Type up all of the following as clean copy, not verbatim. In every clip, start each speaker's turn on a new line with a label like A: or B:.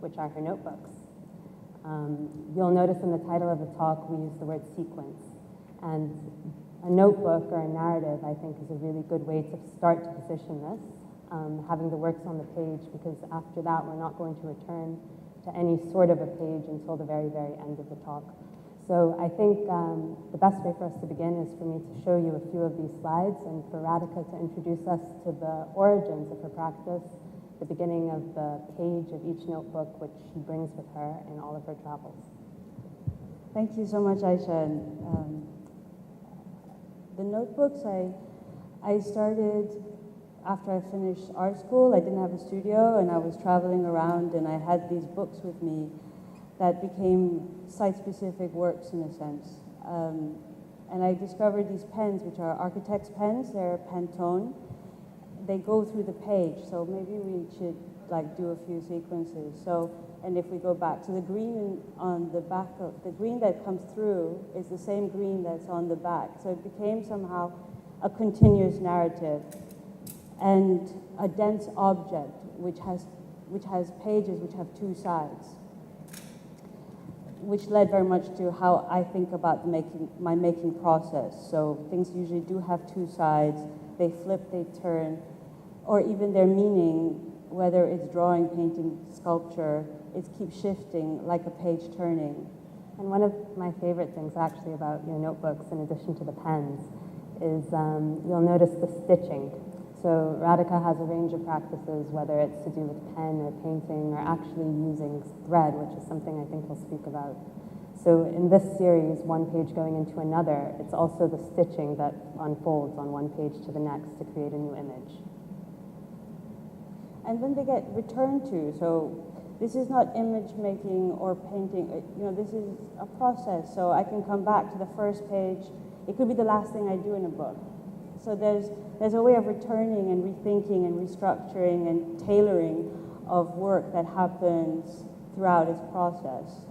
A: which are her notebooks. You'll notice in the title of the talk we use the word sequence. And a notebook or a narrative, I think, is a really good way to start to position this, having the works on the page, because after that we're not going to return to any sort of a page until the very, very end of the talk. So I think the best way for us to begin is for me to show you a few of these slides and for Radhika to introduce us to the origins of her practice, the beginning of the page of each notebook which she brings with her in all of her travels.
B: Thank you so much, Aisha. The notebooks I started after I finished art school. I didn't have a studio and I was traveling around and I had these books with me that became site-specific works in a sense. And I discovered these pens, which are architect's pens. They're Pantone. They go through the page, so maybe we should do a few sequences. So, and if we go back, so the green on the back of, the green that comes through is the same green that's on the back. So it became somehow a continuous narrative and a dense object which has pages which have two sides, which led very much to how I think about my making process. So things usually do have two sides. They flip, they turn, or even their meaning, whether it's drawing, painting, sculpture, it keeps shifting like a page turning.
A: And one of my favorite things actually about your notebooks, in addition to the pens, is you'll notice the stitching. So Radhika has a range of practices, whether it's to do with pen or painting or actually using thread, which is something I think we'll speak about. So in this series, one page going into another, it's also the stitching that unfolds on one page to the next to create a new image.
B: And then they get returned to, so this is not image making or painting, this is a process. So I can come back to the first page. It could be the last thing I do in a book. So there's a way of returning and rethinking and restructuring and tailoring of work that happens throughout its process.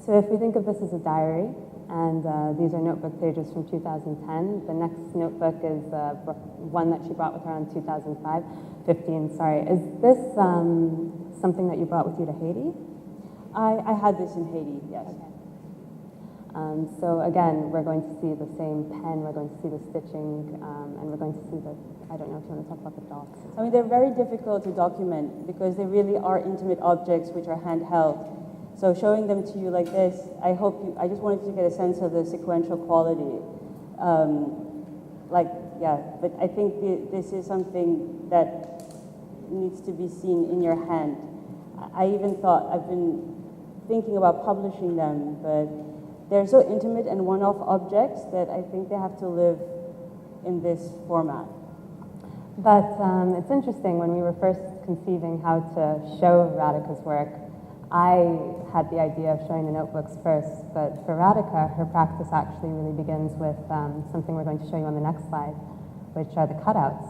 A: So if we think of this as a diary, and these are notebook pages from 2010, the next notebook is one that she brought with her in 2015, sorry. Is this something that you brought with you to Haiti?
B: I had this in Haiti, yes.
A: Okay. So again, we're going to see the same pen, we're going to see the stitching, and we're going to see the, I don't know if you want to talk about the dots.
B: I mean, they're very difficult to document because they really are intimate objects which are handheld. So showing them to you like this, I just wanted to get a sense of the sequential quality. But I think this is something that needs to be seen in your hand. I even thought, I've been thinking about publishing them, but they're so intimate and one-off objects that I think they have to live in this format.
A: But it's interesting, when we were first conceiving how to show Radhika's work, I had the idea of showing the notebooks first, but for Radhika, her practice actually really begins with something we're going to show you on the next slide, which are the cutouts.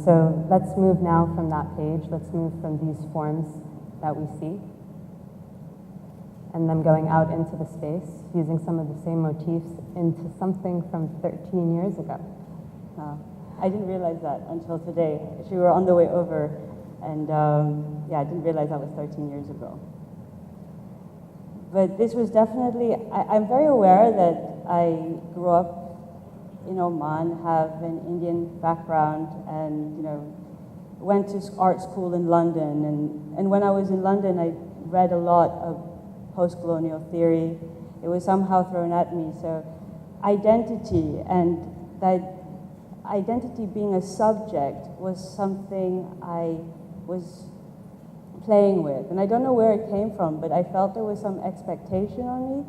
A: So let's move now from that page. Let's move from these forms that we see, and then going out into the space, using some of the same motifs into something from 13 years ago.
B: I didn't realize that until today. We were on the way over, and I didn't realize that was 13 years ago. But this was definitely, I'm very aware that I grew up in Oman, have an Indian background, and went to art school in London. And when I was in London, I read a lot of post-colonial theory. It was somehow thrown at me. So identity, and that identity being a subject, was something I was playing with. And I don't know where it came from, but I felt there was some expectation on me.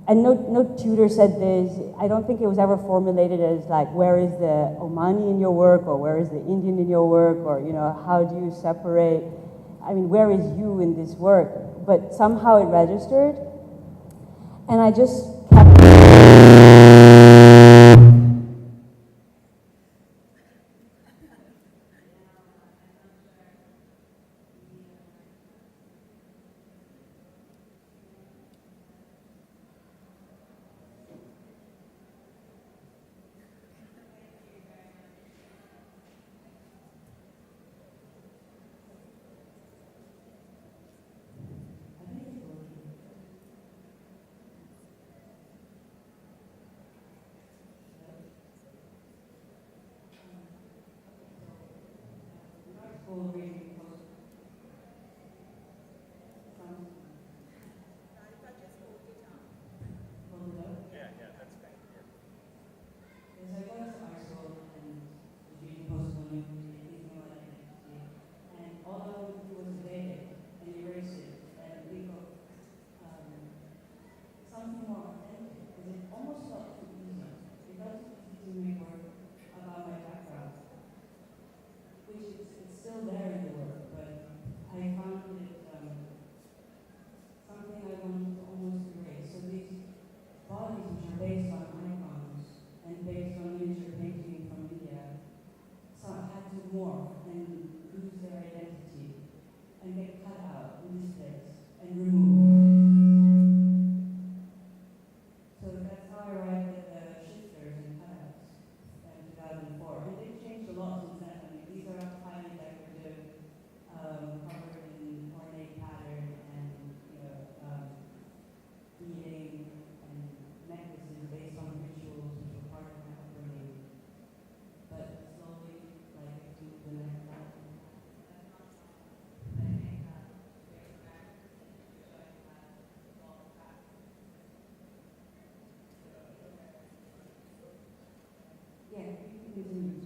B: And no tutor said this. I don't think it was ever formulated as like, where is the Omani in your work, or where is the Indian in your work, or how do you separate? I mean, where is you in this work? But somehow it registered, and I just kept.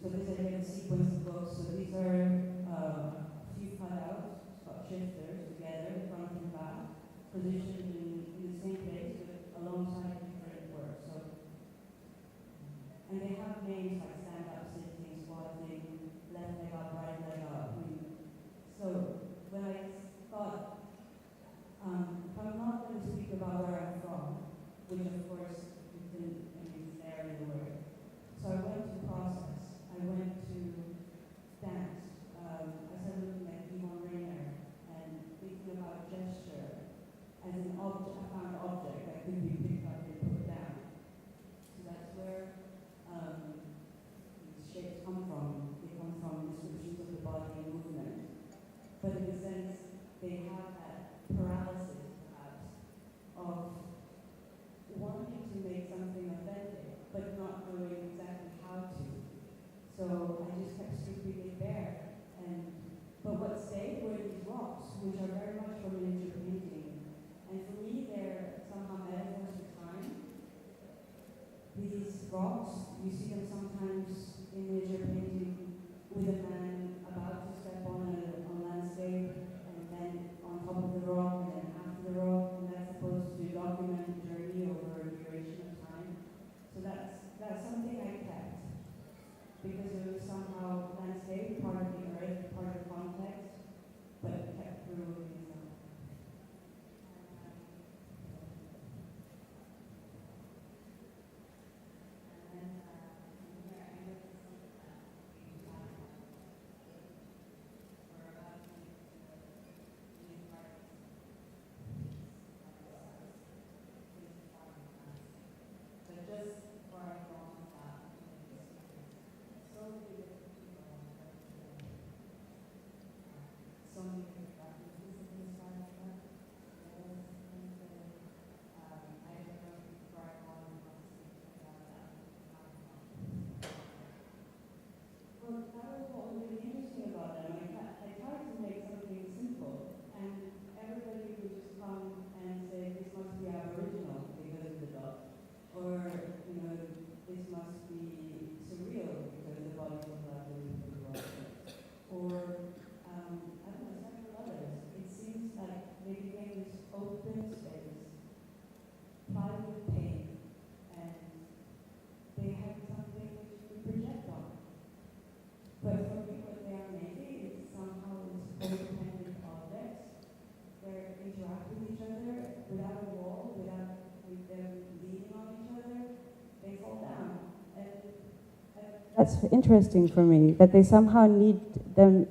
C: So this is like a sequence of books. So these are a few cutouts, shifters together, front and back, positioned in the same place but alongside different works. So, and they have names like stand up, sitting, squatting, left leg up, right leg up. So when I thought, if I'm not going to speak about where I'm from, which of course you can, it's there in the word. So I went to process. I went to dance. I started looking at and thinking about gesture as an object, a found object that could be picked up and put down. So that's where these shapes come from. They come from descriptions of the body and movement. But in a sense, they have that paralysis, perhaps, of wanting to make something authentic, but not knowing exactly how to. So I just kept stripping it bare. But what stayed were these rocks, which are very much from miniature painting. And for me, they're somehow metaphors for time. These rocks, you see them sometimes in miniature painting with a man about to step on a landscape, and then on top of the rock, and then after the rock, and that's supposed to document the journey over a duration of time. So that's something I kept, because it was somehow landscape, part of the earth, part of the context, but kept through itself.
B: That's interesting for me, that they somehow need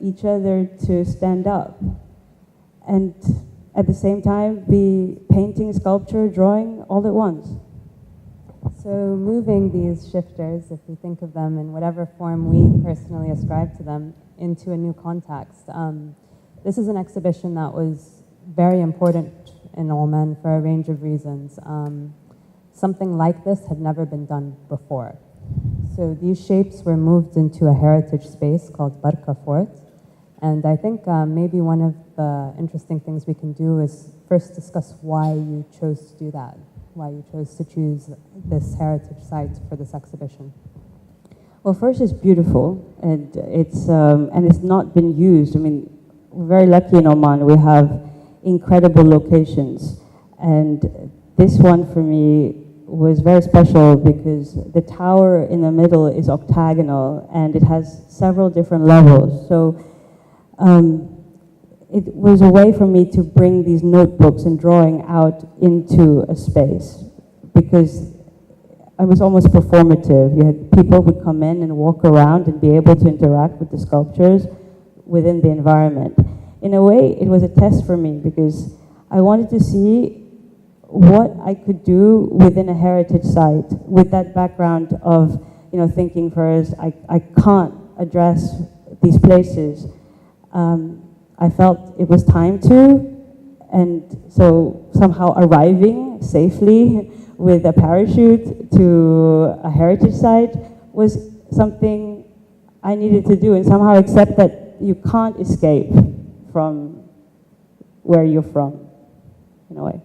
B: each other to stand up and at the same time be painting, sculpture, drawing all at once.
A: So moving these shifters, if we think of them in whatever form we personally ascribe to them, into a new context. This is an exhibition that was very important in Oman for a range of reasons. Something like this had never been done before. So these shapes were moved into a heritage space called Barka Fort, And I think maybe one of the interesting things we can do is first discuss why you chose to do that, why you chose to choose this heritage site for this exhibition.
B: Well, first, it's beautiful, and it's not been used. I mean, we're very lucky in Oman. We have incredible locations, and this one for me was very special because the tower in the middle is octagonal, and it has several different levels. So it was a way for me to bring these notebooks and drawing out into a space, because it was almost performative. You had people would come in and walk around and be able to interact with the sculptures within the environment. In a way, it was a test for me because I wanted to see what I could do within a heritage site with that background of, thinking first, I can't address these places. I felt it was time to, and so somehow arriving safely with a parachute to a heritage site was something I needed to do, and somehow accept that you can't escape from where you're from, in a way.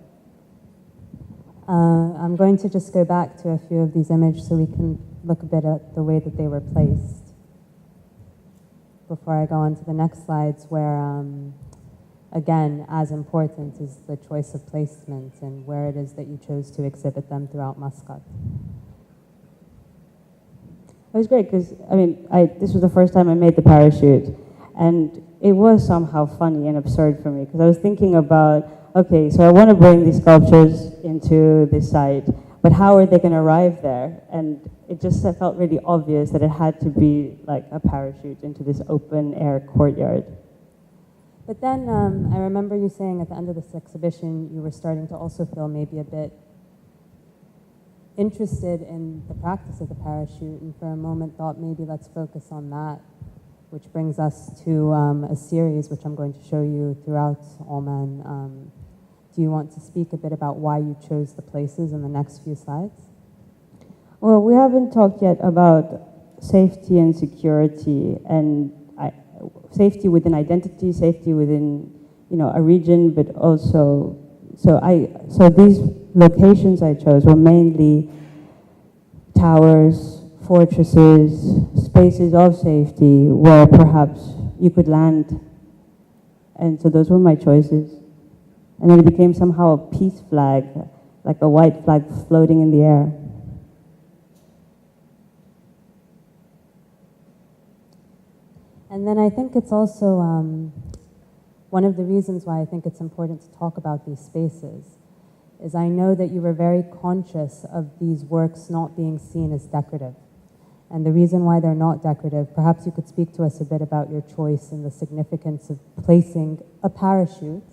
A: I'm going to just go back to a few of these images so we can look a bit at the way that they were placed before I go on to the next slides, where again, as important is the choice of placement and where it is that you chose to exhibit them throughout Muscat.
B: It was great because, this was the first time I made the parachute, and it was somehow funny and absurd for me because I was thinking about, okay, so I want to bring these sculptures into this site, but how are they going to arrive there? And it just felt really obvious that it had to be like a parachute into this open air courtyard.
A: But then I remember you saying at the end of this exhibition, you were starting to also feel maybe a bit interested in the practice of the parachute, and for a moment thought maybe let's focus on that, which brings us to a series which I'm going to show you throughout Oman. Do you want to speak a bit about why you chose the places in the next few slides?
B: Well, we haven't talked yet about safety and security, and safety within identity, safety within, a region, but also, so these locations I chose were mainly towers, fortresses, spaces of safety where perhaps you could land. And so those were my choices. And then it became somehow a peace flag, like a white flag floating in the air.
A: And then I think it's also one of the reasons why I think it's important to talk about these spaces is I know that you were very conscious of these works not being seen as decorative. And the reason why they're not decorative, perhaps you could speak to us a bit about your choice and the significance of placing a parachute,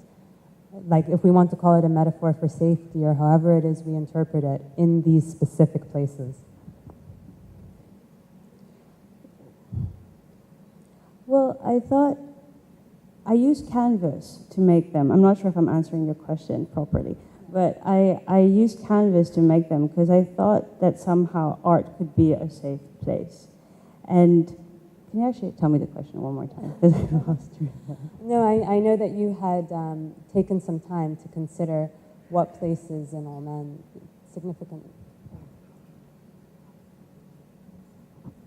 A: like if we want to call it a metaphor for safety or however it is we interpret it, in these specific places.
B: Well, I thought I used canvas to make them. I'm not sure if I'm answering your question properly, but I used canvas to make them because I thought that somehow art could be a safe place. And can you actually tell me the question one more time? Because I lost you.
A: No, I know that you had taken some time to consider what places in Oman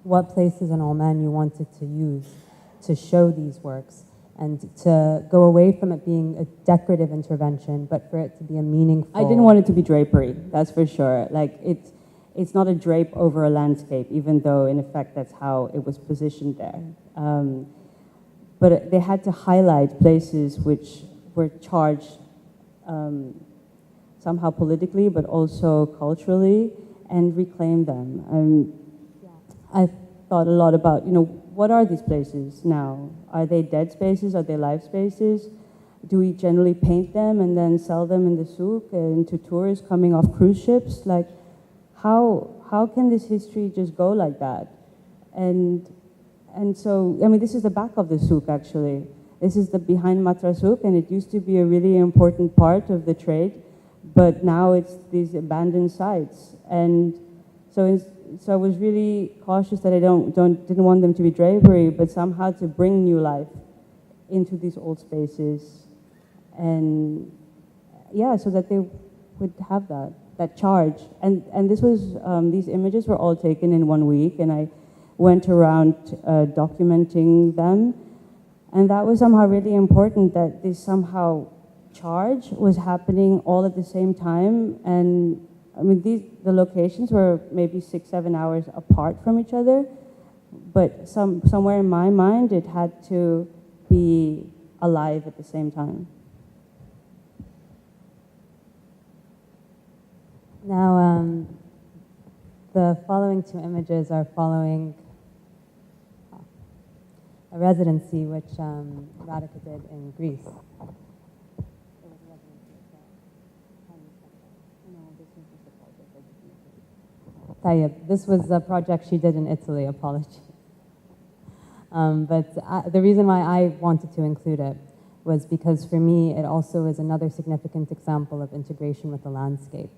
A: what places in Oman you wanted to use to show these works and to go away from it being a decorative intervention, but for it to be a meaningful...
B: I didn't want it to be drapery, that's for sure. Like, it's not a drape over a landscape, even though, in effect, that's how it was positioned there. But they had to highlight places which were charged somehow politically, but also culturally, and reclaim them. I thought a lot about, what are these places now? Are they dead spaces? Are they live spaces? Do we generally paint them and then sell them in the souk and to tourists coming off cruise ships? Like, how can this history just go like that? And so, this is the back of the souk, actually. This is the behind Matra souk, and it used to be a really important part of the trade, but now it's these abandoned sites. And so I was really cautious that I didn't want them to be drapery, but somehow to bring new life into these old spaces, and yeah, so that they would have that charge. And this was, these images were all taken in 1 week, and I went around documenting them. And that was somehow really important, that this somehow charge was happening all at the same time. And I mean, the locations were maybe 6-7 hours apart from each other, but somewhere in my mind, it had to be alive at the same time.
A: Now, the following two images are following a residency which Rádhika did in Greece. This was a project she did in Italy, apologies. But the reason why I wanted to include it was because for me it also is another significant example of integration with the landscape.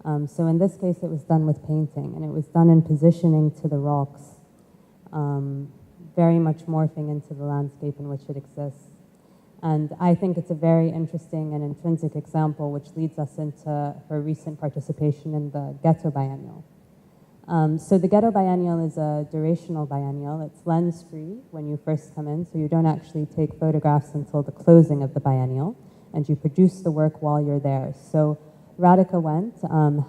A: So in this case it was done with painting, and it was done in positioning to the rocks, very much morphing into the landscape in which it exists. And I think it's a very interesting and intrinsic example which leads us into her recent participation in the Ghetto Biennial. So the Ghetto Biennial is a durational biennial. It's lens-free when you first come in, so you don't actually take photographs until the closing of the biennial, and you produce the work while you're there. So Rádhika went,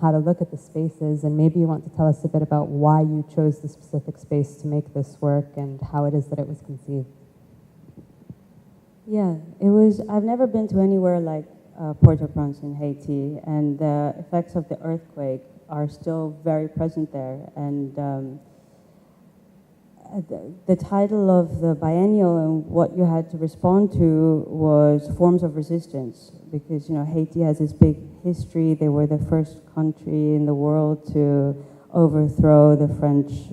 A: had a look at the spaces, and maybe you want to tell us a bit about why you chose the specific space to make this work and how it is that it was conceived.
B: Yeah, it was, I've never been to anywhere like Port-au-Prince in Haiti, and the effects of the earthquake are still very present there. And the title of the biennial and what you had to respond to was forms of resistance, because, you know, Haiti has this big history. They were the first country in the world to overthrow the French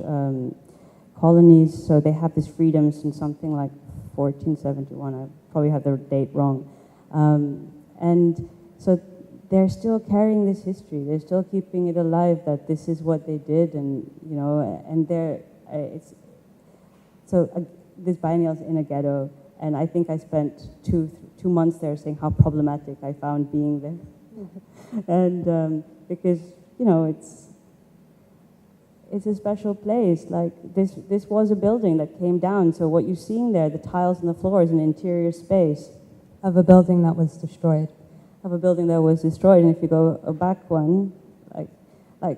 B: colonies, so they have this freedom since something like 1471. I probably have the date wrong. And so they're still carrying this history. They're still keeping it alive, that this is what they did, and, you know, and this biennial's in a ghetto, and I think I spent two months there saying how problematic I found being there. And because, you know, it's a special place. Like, this was a building that came down, so what you're seeing there, the tiles on the floor, is an interior space.
A: Of a building that was destroyed.
B: Of a building that was destroyed, and if you go back one,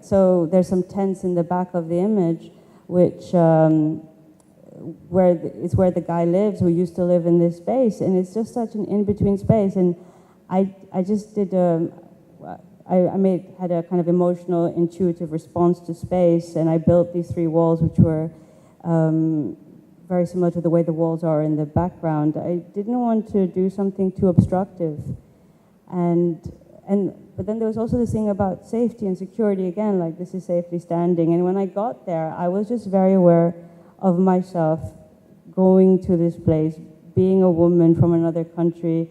B: so there's some tents in the back of the image, which it's where the guy lives who used to live in this space, and it's just such an in-between space. And I just did had a kind of emotional, intuitive response to space, and I built these 3 walls, which were very similar to the way the walls are in the background. I didn't want to do something too obstructive. But then there was also this thing about safety and security again, like this is safely standing. And when I got there, I was just very aware of myself going to this place, being a woman from another country,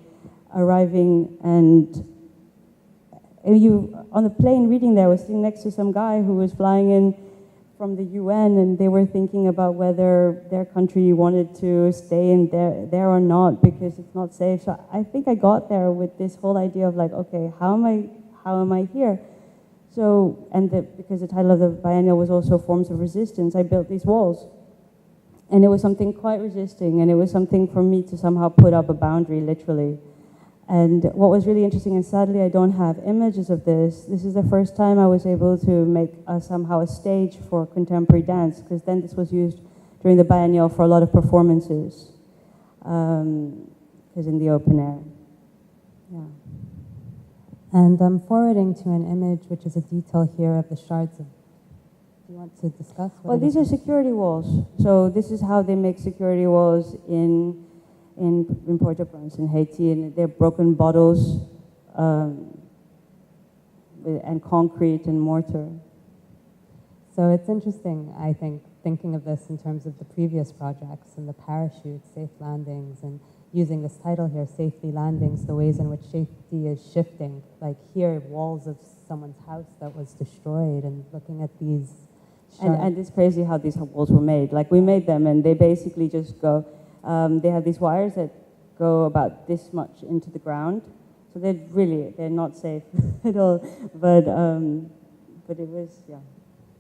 B: arriving, and you, on the plane reading there, I was sitting next to some guy who was flying in from the UN, and they were thinking about whether their country wanted to stay in there or not, because it's not safe. So I think I got there with this whole idea of like, okay, how am I here? So, because the title of the biennial was also Forms of Resistance, I built these walls. And it was something quite resisting, and it was something for me to somehow put up a boundary, literally. And what was really interesting, and sadly I don't have images of this, this is the first time I was able to make somehow a stage for contemporary dance, because then this was used during the biennial for a lot of performances, because in the open air. Yeah.
A: And I'm forwarding to an image which is a detail here of the shards of. Do you want to discuss?
B: Well, these are security walls. So this is how they make security walls in Port-au-Prince in Haiti, and they're broken bottles and concrete and mortar.
A: So it's interesting, I think, thinking of this in terms of the previous projects and the parachutes, safe landings, and using this title here, Safely Landings, the ways in which safety is shifting. Like here, walls of someone's house that was destroyed, and looking at these.
B: And it's crazy how these walls were made. Like, we made them, and they basically just go, they have these wires that go about this much into the ground. So they're not safe at all. But it was, yeah.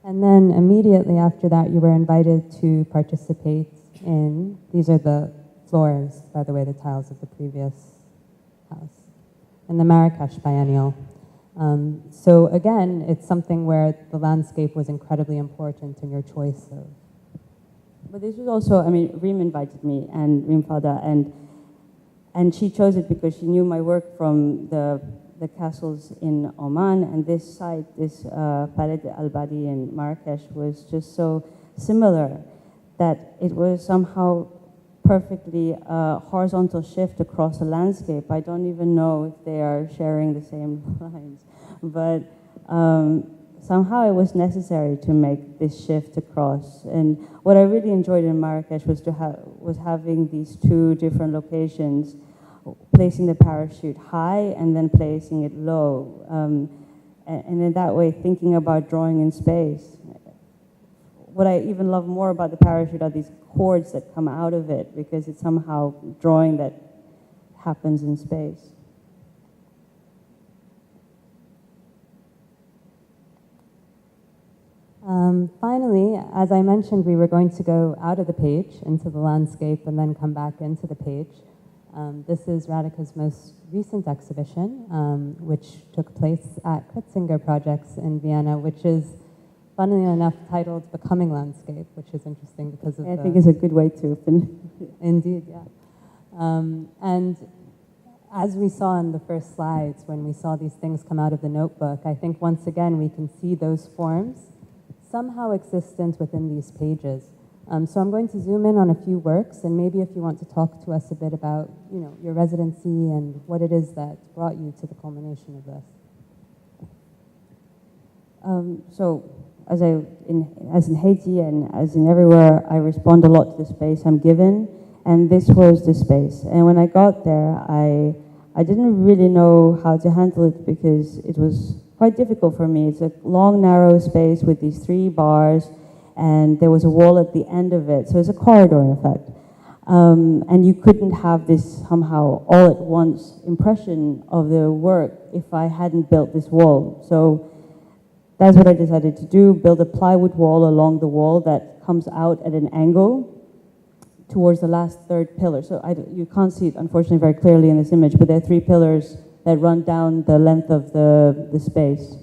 A: And then immediately after that, you were invited to participate in, these are the floors, by the way, the tiles of the previous house, in the Marrakesh Biennial. So again, it's something where the landscape was incredibly important in your choice of.
B: But this was also, I mean, Reem invited me, and Reem Fada, and she chose it because she knew my work from the castles in Oman, and this site, this Palais al-Badi in Marrakesh, was just so similar that it was somehow perfectly a horizontal shift across the landscape. I don't even know if they are sharing the same lines, but somehow it was necessary to make this shift across. And what I really enjoyed in Marrakesh was having these two different locations, placing the parachute high and then placing it low. And in that way, thinking about drawing in space. What I even love more about the parachute are these chords that come out of it, because it's somehow drawing that happens in space.
A: Finally, as I mentioned, we were going to go out of the page into the landscape and then come back into the page. This is Radhika's most recent exhibition, which took place at Kretzinger Projects in Vienna, which is, funnily enough, titled Becoming Landscape, which is interesting because of
B: I think it's a good way to open.
A: Indeed, yeah. And as we saw in the first slides, when we saw these things come out of the notebook, I think once again we can see those forms somehow existent within these pages. So I'm going to zoom in on a few works, and maybe if you want to talk to us a bit about, you know, your residency and what it is that brought you to the culmination of this.
B: So as in Haiti and as in everywhere, I respond a lot to the space I'm given, and this was the space. And when I got there, I didn't really know how to handle it because it was quite difficult for me. It's a long, narrow space with these 3 bars, and there was a wall at the end of it. So it's a corridor, in effect. And you couldn't have this somehow all at once impression of the work if I hadn't built this wall. So that's what I decided to do, build a plywood wall along the wall that comes out at an angle towards the last 3rd pillar. So you can't see it, unfortunately, very clearly in this image, but there are 3 pillars that run down the length of the space.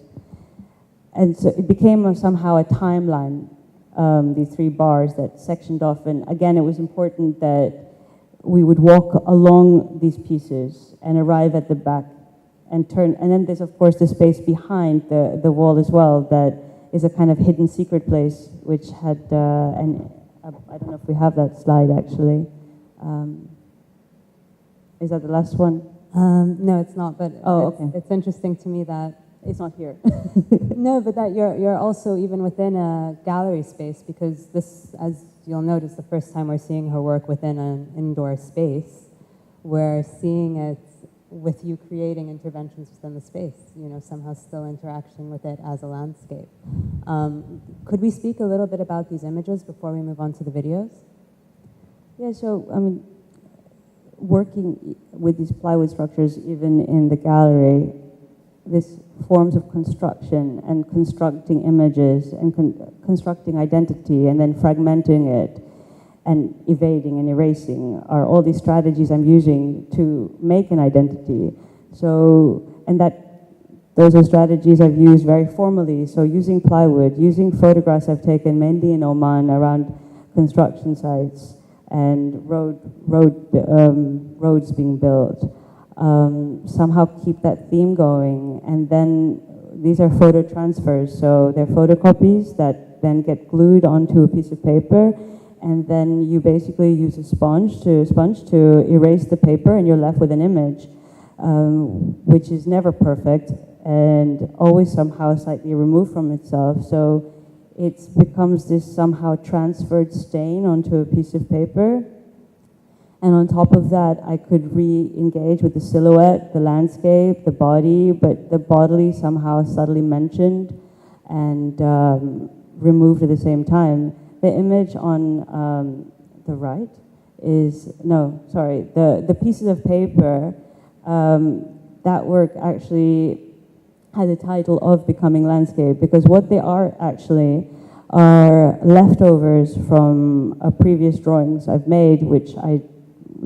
B: And so it became somehow a timeline, these 3 bars that sectioned off. And again, it was important that we would walk along these pieces and arrive at the back and turn. And then there's, of course, the space behind the wall as well that is a kind of hidden secret place, which had, I don't know if we have that slide, actually. Is that the last one?
A: No, it's not, but
B: okay.
A: It's interesting to me that
B: it's not here.
A: no, but that you're also even within a gallery space, because this, as you'll notice, the first time we're seeing her work within an indoor space, we're seeing it with you creating interventions within the space, you know, somehow still interaction with it as a landscape. Could we speak a little bit about these images before we move on to the videos?
B: Yeah, so, I mean, working with these plywood structures, even in the gallery, this forms of construction and constructing images and constructing identity and then fragmenting it and evading and erasing are all these strategies I'm using to make an identity. So, and those are strategies I've used very formally. So using plywood, using photographs I've taken mainly in Oman around construction sites and roads being built. Somehow keep that theme going. And then these are photo transfers. So they're photocopies that then get glued onto a piece of paper. And then you basically use a sponge to erase the paper, and you're left with an image, which is never perfect and always somehow slightly removed from itself. So it becomes this somehow transferred stain onto a piece of paper. And on top of that, I could re-engage with the silhouette, the landscape, the body, but the bodily somehow subtly mentioned and removed at the same time. The image on the right is, no, sorry, the pieces of paper, that work actually had the title of Becoming Landscape, because what they are actually are leftovers from previous drawings I've made, which I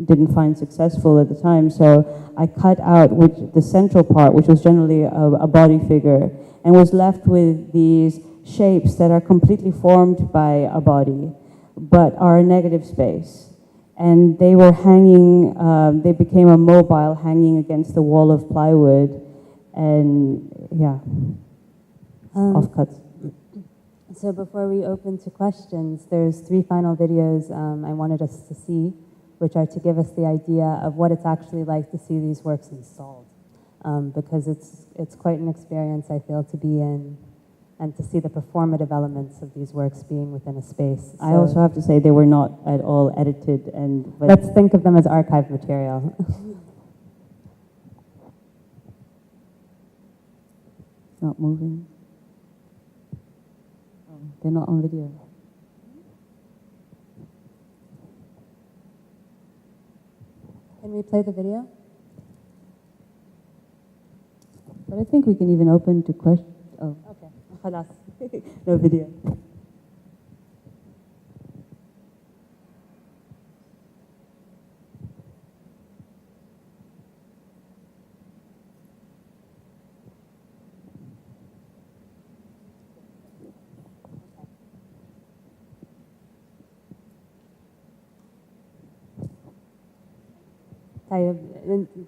B: didn't find successful at the time. So I cut out the central part, which was generally a body figure, and was left with these shapes that are completely formed by a body, but are a negative space. And they were hanging, they became a mobile hanging against the wall of plywood, and yeah, offcuts.
A: So before we open to questions, there's 3 final videos I wanted us to see, which are to give us the idea of what it's actually like to see these works installed. Because it's quite an experience, I feel, to be in and to see the performative elements of these works being within a space. So
B: I also have to say they were not at all edited, and but
A: let's think of them as archive material.
B: it's not moving. Oh, they're not on video.
A: Can we play the video?
B: But I think we can even open to questions. Oh,
A: Okay. خلاص.
B: no video.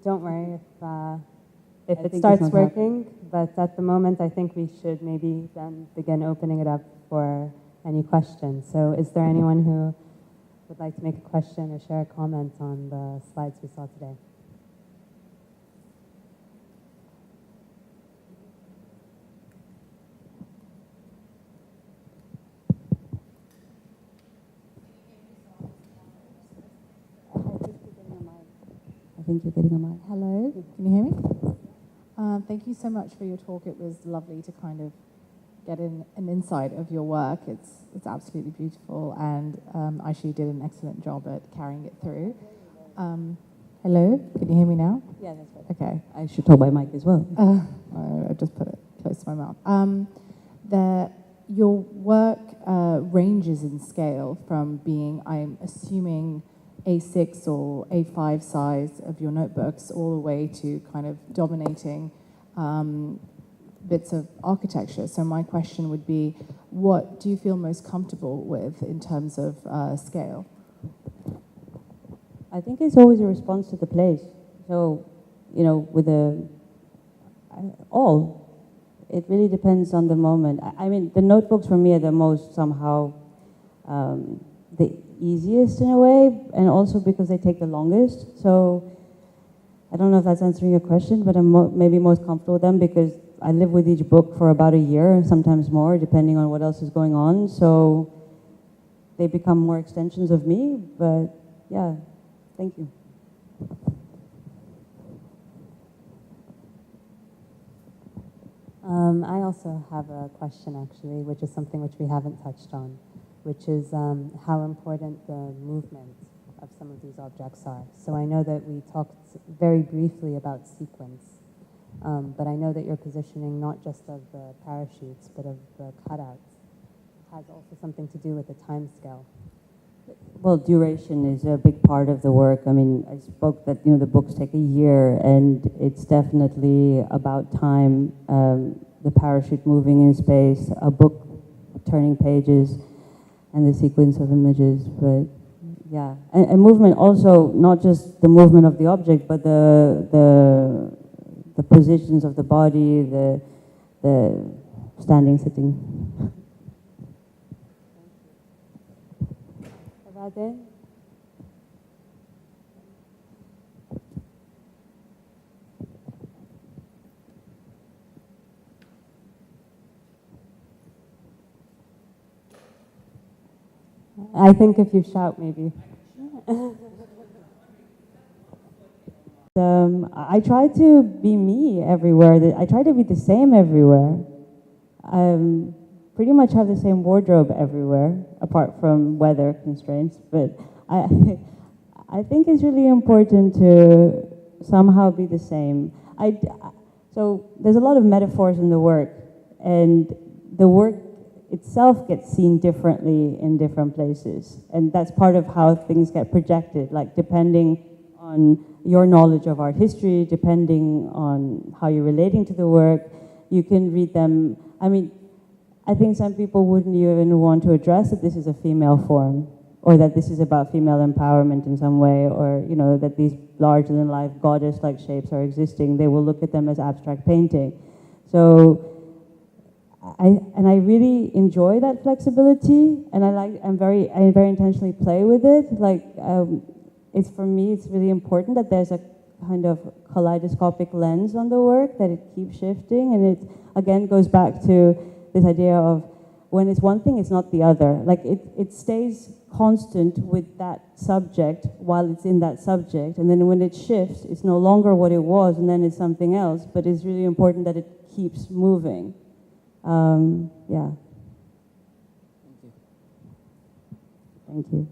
A: Don't worry if
B: I
A: it
B: think
A: starts
B: it's not
A: working, but at the moment I think we should maybe then begin opening it up for any questions. So is there anyone who would like to make a question or share a comment on the slides we saw today?
B: I think you're getting a mic.
D: Hello, can you hear me? Thank you so much for your talk. It was lovely to kind of get an insight of your work. It's absolutely beautiful, and Aisha, you did an excellent job at carrying it through. Hello, can you hear me now?
B: Yeah, that's right.
D: Okay.
B: I should talk by mic as well.
D: I just put it close to my mouth. Your work ranges in scale from being, I'm assuming, A6 or A5 size of your notebooks, all the way to kind of dominating bits of architecture. So my question would be, what do you feel most comfortable with in terms of scale?
B: I think it's always a response to the place. So, you know, with it really depends on the moment. I mean, the notebooks for me are the most somehow the easiest in a way, and also because they take the longest. So I don't know if that's answering your question, but I'm maybe most comfortable with them because I live with each book for about a year, sometimes more, depending on what else is going on. So they become more extensions of me, but yeah, thank you.
A: I also have a question, actually, which is something which we haven't touched on, which is how important the movement of some of these objects are. So I know that we talked very briefly about sequence, but I know that your positioning, not just of the parachutes, but of the cutouts, has also something to do with the time scale.
B: Well, duration is a big part of the work. I mean, I spoke that, you know, the books take a year, and it's definitely about time, the parachute moving in space, a book turning pages, and the sequence of images. But yeah, and movement also, not just the movement of the object, but the positions of the body, the standing, sitting.
A: I think if you shout, maybe.
B: I try to be me everywhere. I try to be the same everywhere. Pretty much have the same wardrobe everywhere, apart from weather constraints. But I think it's really important to somehow be the same. So there's a lot of metaphors in the work, and the work itself gets seen differently in different places. And that's part of how things get projected, like depending on your knowledge of art history, depending on how you're relating to the work, you can read them. I mean, I think some people wouldn't even want to address that this is a female form, or that this is about female empowerment in some way, or you know, that these larger-than-life goddess-like shapes are existing. They will look at them as abstract painting. So, I really enjoy that flexibility, and I very intentionally play with it. Like, it's for me, it's really important that there's a kind of kaleidoscopic lens on the work, that it keeps shifting, and it again goes back to this idea of when it's one thing, it's not the other. Like it stays constant with that subject while it's in that subject, and then when it shifts, it's no longer what it was, and then it's something else. But it's really important that it keeps moving. Yeah.
E: Thank you.
B: Thank you.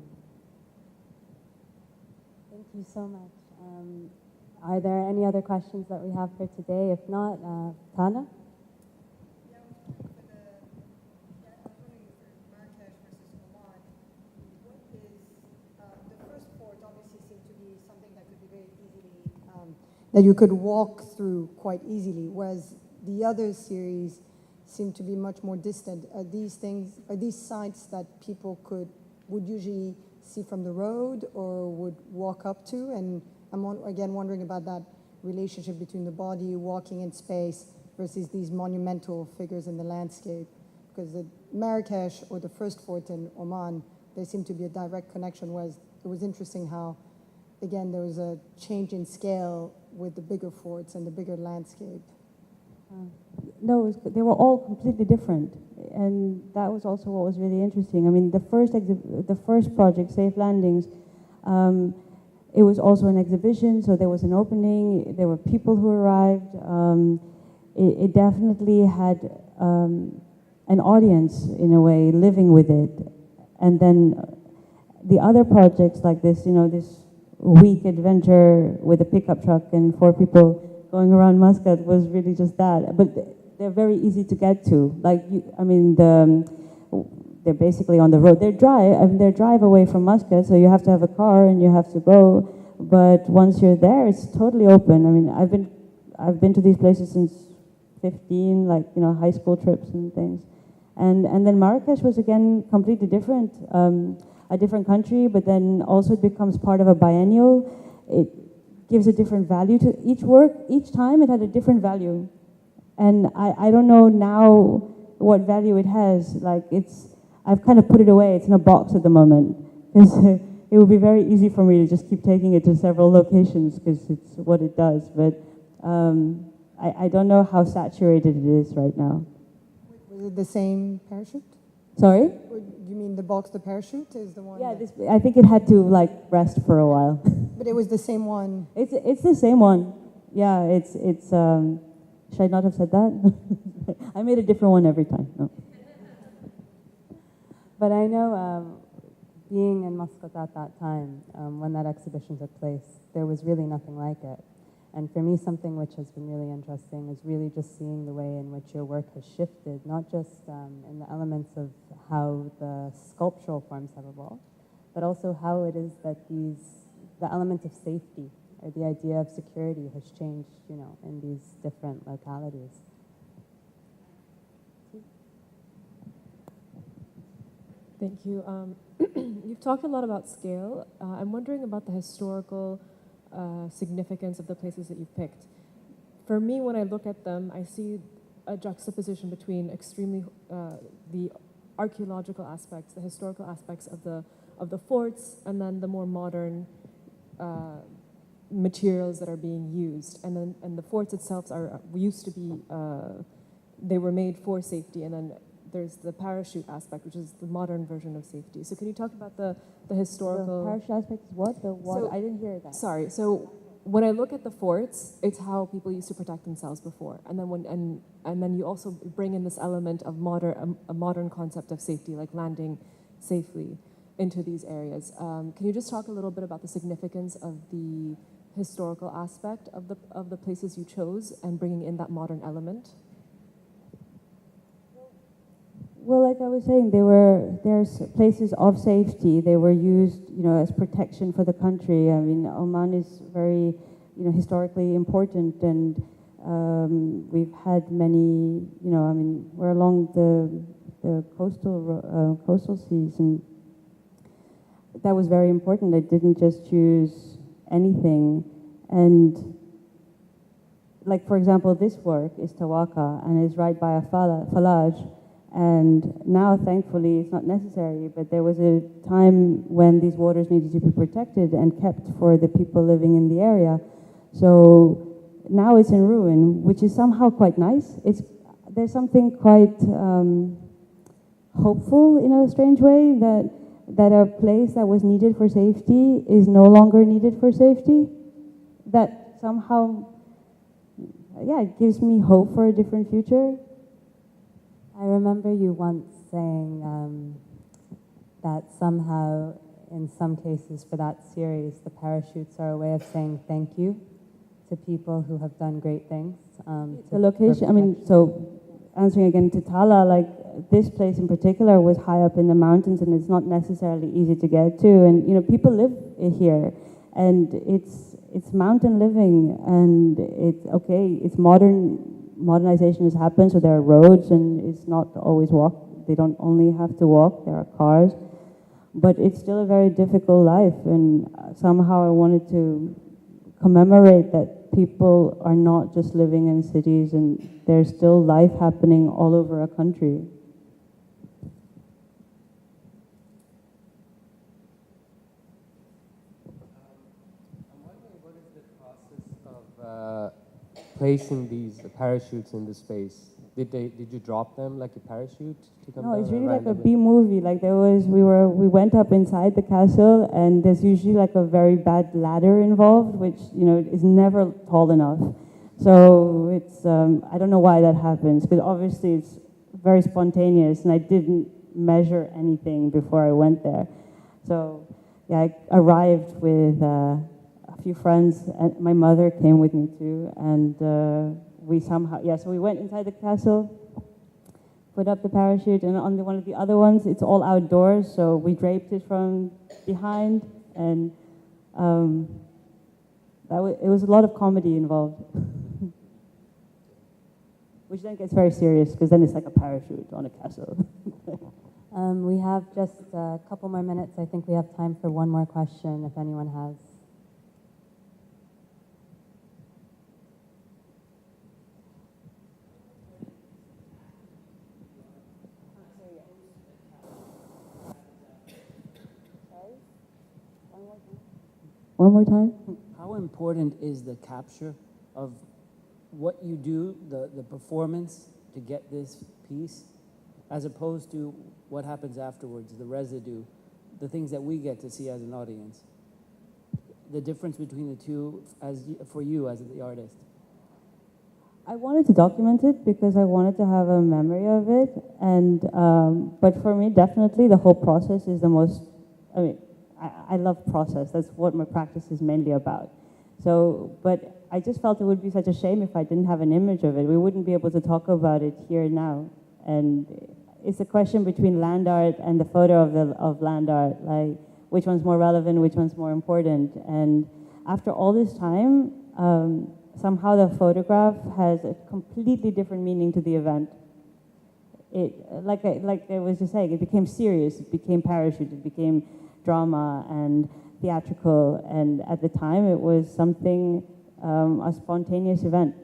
A: Thank you so much. Are there any other questions that we have for today? If not, Tana?
F: That you could walk through quite easily, whereas the other series seem to be much more distant. Are these sites that people would usually see from the road or would walk up to? And I'm again wondering about that relationship between the body walking in space versus these monumental figures in the landscape. Because the Marrakesh or the first fort in Oman, there seemed to be a direct connection, whereas it was interesting how, again, there was a change in scale with the bigger forts and the bigger landscape.
B: No, they were all completely different, and that was also what was really interesting. I mean, the first project, Safe Landings, it was also an exhibition, so there was an opening, there were people who arrived. It definitely had an audience, in a way, living with it. And then the other projects like this, you know, this week adventure with a pickup truck and 4 people going around Muscat was really just that. But they're very easy to get to. Like, they're basically on the road. They're drive away from Muscat, so you have to have a car and you have to go. But once you're there, it's totally open. I mean, I've been to these places since 15, like, you know, high school trips and things. And then Marrakesh was again completely different. A different country, but then also it becomes part of a biennial. It gives a different value to each work. Each time it had a different value. And I don't know now what value it has. Like, I've kind of put it away. It's in a box at the moment. Because it would be very easy for me to just keep taking it to several locations because it's what it does. But I don't know how saturated it is right now.
F: Was it the same parachute?
B: Sorry?
F: You mean the box, the parachute is the one?
B: Yeah, I think it had to like rest for a while.
F: But it was the same one.
B: It's the same one. Yeah, it's should I not have said that? I made a different one every time. No.
A: But I know being in Muscat at that time, when that exhibition took place, there was really nothing like it. And for me, something which has been really interesting is really just seeing the way in which your work has shifted, not just in the elements of how the sculptural forms have evolved, but also how it is that the element of safety or the idea of security has changed, you know, in these different localities.
G: Thank you. You've talked a lot about scale. I'm wondering about the historical significance of the places that you've picked. For me, when I look at them, I see a juxtaposition between extremely the archaeological aspects, the historical aspects of the forts, and then the more modern materials that are being used. And the forts itself used to be they were made for safety, and then there's the parachute aspect, which is the modern version of safety. So can you talk about the historical...
B: The parachute aspect is what?
G: So,
B: I didn't hear that.
G: Sorry. So when I look at the forts, it's how people used to protect themselves before. And then and then you also bring in this element of a modern concept of safety, like landing safely. into these areas. Can you just talk a little bit about the significance of the historical aspect of the places you chose and bringing in that modern element?
B: Well, like I was saying, there's places of safety. They were used, as protection for the country. I mean, Oman is very, historically important, and we've had many, we're along the coastal seas, and that was very important. They didn't just choose anything, and like, for example, this work is Tawaka and is right by a falaj. And now, thankfully, it's not necessary, but there was a time when these waters needed to be protected and kept for the people living in the area. So now it's in ruin, which is somehow quite nice. There's something quite hopeful in a strange way that a place that was needed for safety is no longer needed for safety. That somehow, it gives me hope for a different future.
A: I remember you once saying that somehow, in some cases for that series, the parachutes are a way of saying thank you to people who have done great things.
B: The location, so answering again to Tala, like this place in particular was high up in the mountains, and it's not necessarily easy to get to. And people live here, and it's mountain living, and it's okay. It's modernization has happened, so there are roads, and it's not always walk. They don't only have to walk. There are cars, but it's still a very difficult life. And somehow I wanted to commemorate that people are not just living in cities, and there's still life happening all over a country.
H: I'm wondering, what is the process of placing these parachutes in the space? Did you drop them like a parachute to come
B: No,
H: down?
B: it's really like a B-movie. Like we went up inside the castle, and there's usually like a very bad ladder involved, which is never tall enough. So it's I don't know why that happens, because obviously it's very spontaneous, and I didn't measure anything before I went there. So yeah, I arrived with a few friends, and my mother came with me too, and we somehow, so we went inside the castle, put up the parachute, and on one of the other ones, it's all outdoors, so we draped it from behind, and it was a lot of comedy involved. Which then gets very serious, because then it's like a parachute on a castle.
A: We have just a couple more minutes. I think we have time for one more question, if anyone has.
B: One more time?
E: How important is the capture of what you do, the performance to get this piece, as opposed to what happens afterwards, the residue, the things that we get to see as an audience? The difference between the two for you as the artist?
B: I wanted to document it because I wanted to have a memory of it, and but for me, definitely the whole process is the most, I love process. That's what my practice is mainly about. So, but I just felt it would be such a shame if I didn't have an image of it. We wouldn't be able to talk about it here now. And it's a question between land art and the photo of land art, like which one's more relevant, which one's more important. And after all this time, somehow the photograph has a completely different meaning to the event. Like I was just saying, it became serious, it became parachute, it became drama and theatrical, and at the time it was something, a spontaneous event.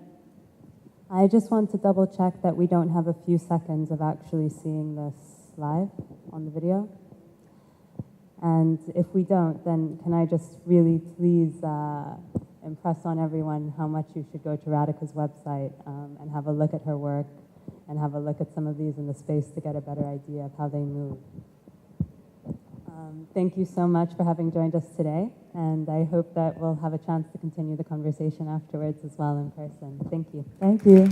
A: I just want to double check that we don't have a few seconds of actually seeing this live on the video. And if we don't, then can I just really please impress on everyone how much you should go to Radhika's website and have a look at her work and have a look at some of these in the space to get a better idea of how they move. Thank you so much for having joined us today, and I hope that we'll have a chance to continue the conversation afterwards as well in person. Thank you.
B: Thank you.